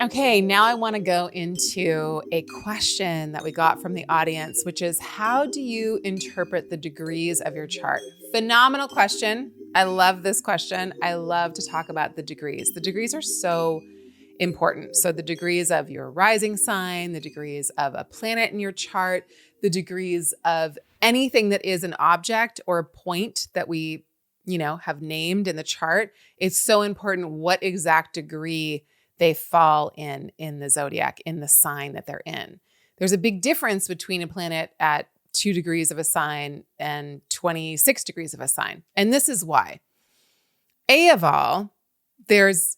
Okay, now I want to go into a question that we got from the audience, which is how do you interpret the degrees of your chart? Phenomenal question. I love this question. I love to talk about the degrees. The degrees are so important. So the degrees of your rising sign, the degrees of a planet in your chart, the degrees of anything that is an object or a point that we, have named in the chart. It's so important what exact degree they fall in the zodiac, in the sign that they're in. There's a big difference between a planet at 2 degrees of a sign and 26 degrees of a sign. And this is why. A of all, there's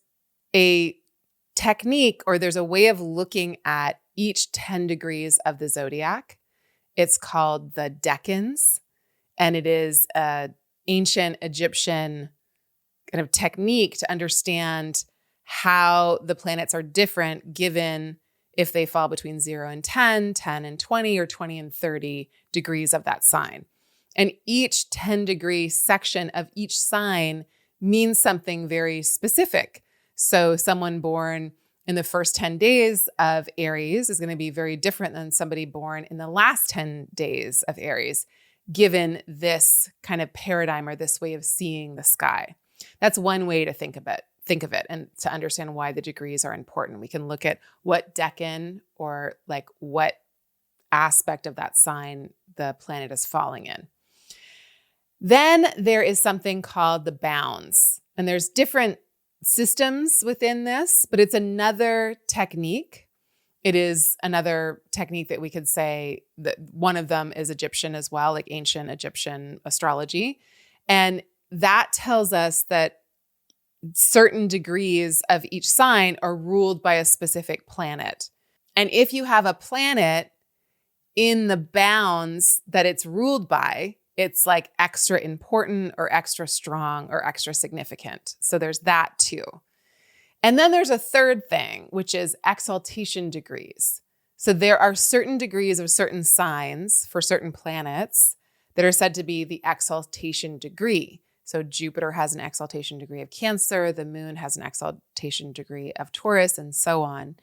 a technique or there's a way of looking at each 10 degrees of the zodiac. It's called the decans, and it is an ancient Egyptian kind of technique to understand how the planets are different given if they fall between 0 and 10, 10 and 20, or 20 and 30 degrees of that sign. And each 10-degree section of each sign means something very specific. So someone born in the first 10 days of Aries is going to be very different than somebody born in the last 10 days of Aries, given this kind of paradigm or this way of seeing the sky. That's one way to think of it and to understand why the degrees are important. We can look at what decan or like what aspect of that sign the planet is falling in. Then there is something called the bounds, and there's different systems within this, but it's another technique. It is another technique that we could say that one of them is Egyptian as well, like ancient Egyptian astrology. And that tells us that certain degrees of each sign are ruled by a specific planet. And if you have a planet in the bounds that it's ruled by, it's like extra important or extra strong or extra significant. So there's that too. And then there's a third thing, which is exaltation degrees. So there are certain degrees of certain signs for certain planets that are said to be the exaltation degree. So Jupiter has an exaltation degree of Cancer, the moon has an exaltation degree of Taurus, and so on.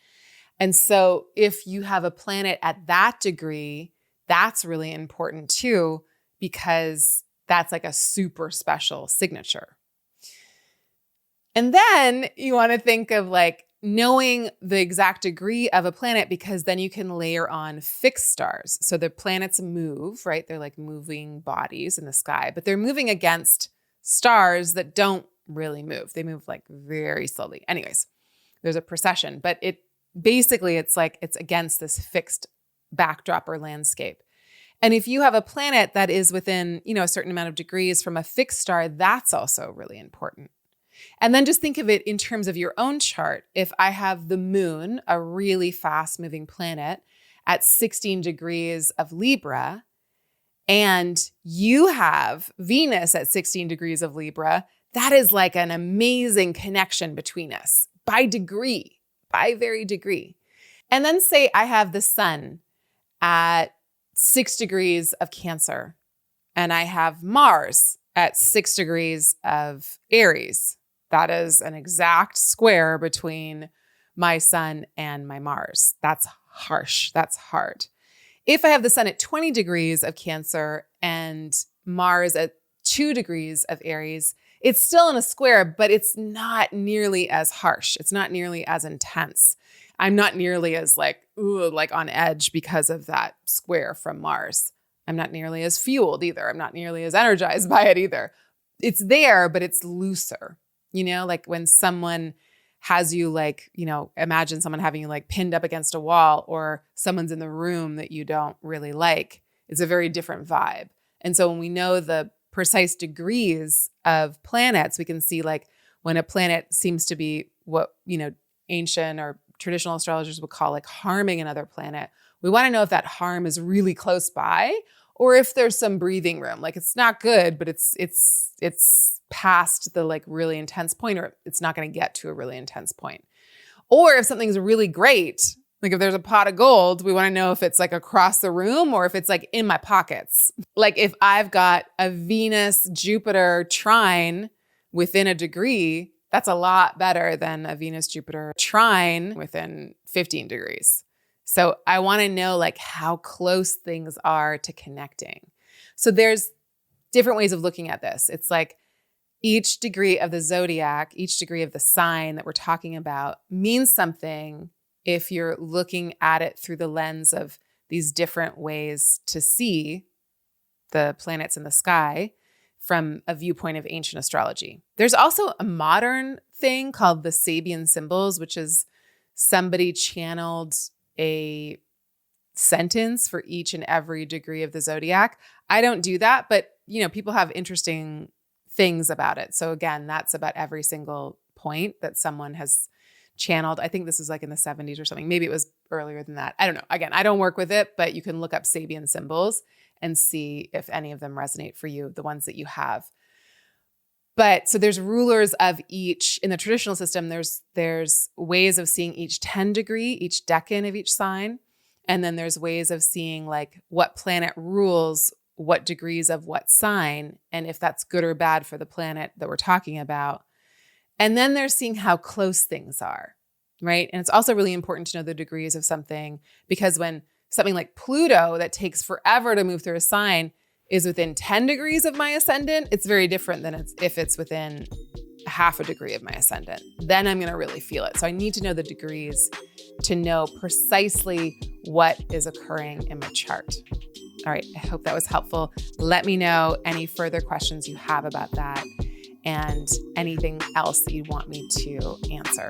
And so if you have a planet at that degree, that's really important too, because that's like a super special signature. And then you want to think of like knowing the exact degree of a planet, because then you can layer on fixed stars. So the planets move, right? They're like moving bodies in the sky, but they're moving against stars that don't really move. They move like very slowly. Anyways, there's a precession, but it's like it's against this fixed backdrop or landscape. And if you have a planet that is within, a certain amount of degrees from a fixed star, that's also really important. And then just think of it in terms of your own chart. If I have the moon, a really fast moving planet at 16 degrees of Libra, and you have Venus at 16 degrees of Libra, that is like an amazing connection between us by very degree. And then say I have the sun at 6 degrees of Cancer, and I have Mars at 6 degrees of Aries. That is an exact square between my sun and my Mars. That's harsh. That's hard. If I have the sun at 20 degrees of Cancer and Mars at 2 degrees of Aries, it's still in a square, but it's not nearly as harsh. It's not nearly as intense. I'm not nearly as like on edge because of that square from Mars. I'm not nearly as fueled either. I'm not nearly as energized by it either. It's there, but it's looser. Like when someone has you imagine someone having you like pinned up against a wall, or someone's in the room that you don't really like. It's a very different vibe. And so when we know the precise degrees of planets, we can see like when a planet seems to be what, ancient or traditional astrologers would call like harming another planet. We want to know if that harm is really close by or if there's some breathing room. Like it's not good, but it's past the like really intense point, or it's not going to get to a really intense point. Or if something's really great, like if there's a pot of gold, we want to know if it's like across the room or if it's like in my pockets. Like if I've got a Venus Jupiter trine within a degree, That's a lot better than a Venus-Jupiter trine within 15 degrees. So I want to know like how close things are to connecting. So there's different ways of looking at this. It's like each degree of the zodiac, each degree of the sign that we're talking about means something if you're looking at it through the lens of these different ways to see the planets in the sky from a viewpoint of ancient astrology. There's also a modern thing called the Sabian symbols, which is somebody channeled a sentence for each and every degree of the zodiac. I don't do that, but people have interesting things about it. So again, that's about every single point that someone has channeled. I think this is like in the 70s or something. Maybe it was earlier than that. I don't know. Again, I don't work with it, but you can look up Sabian symbols and see if any of them resonate for you, the ones that you have. But so there's rulers of each, in the traditional system, there's ways of seeing each 10 degree, each decan of each sign. And then there's ways of seeing like what planet rules what degrees of what sign, and if that's good or bad for the planet that we're talking about. And then they're seeing how close things are, right? And it's also really important to know the degrees of something, because when something like Pluto that takes forever to move through a sign is within 10 degrees of my ascendant, it's very different than if it's within half a degree of my ascendant. Then I'm going to really feel it. So I need to know the degrees to know precisely what is occurring in my chart. All right, I hope that was helpful. Let me know any further questions you have about that and anything else that you want me to answer.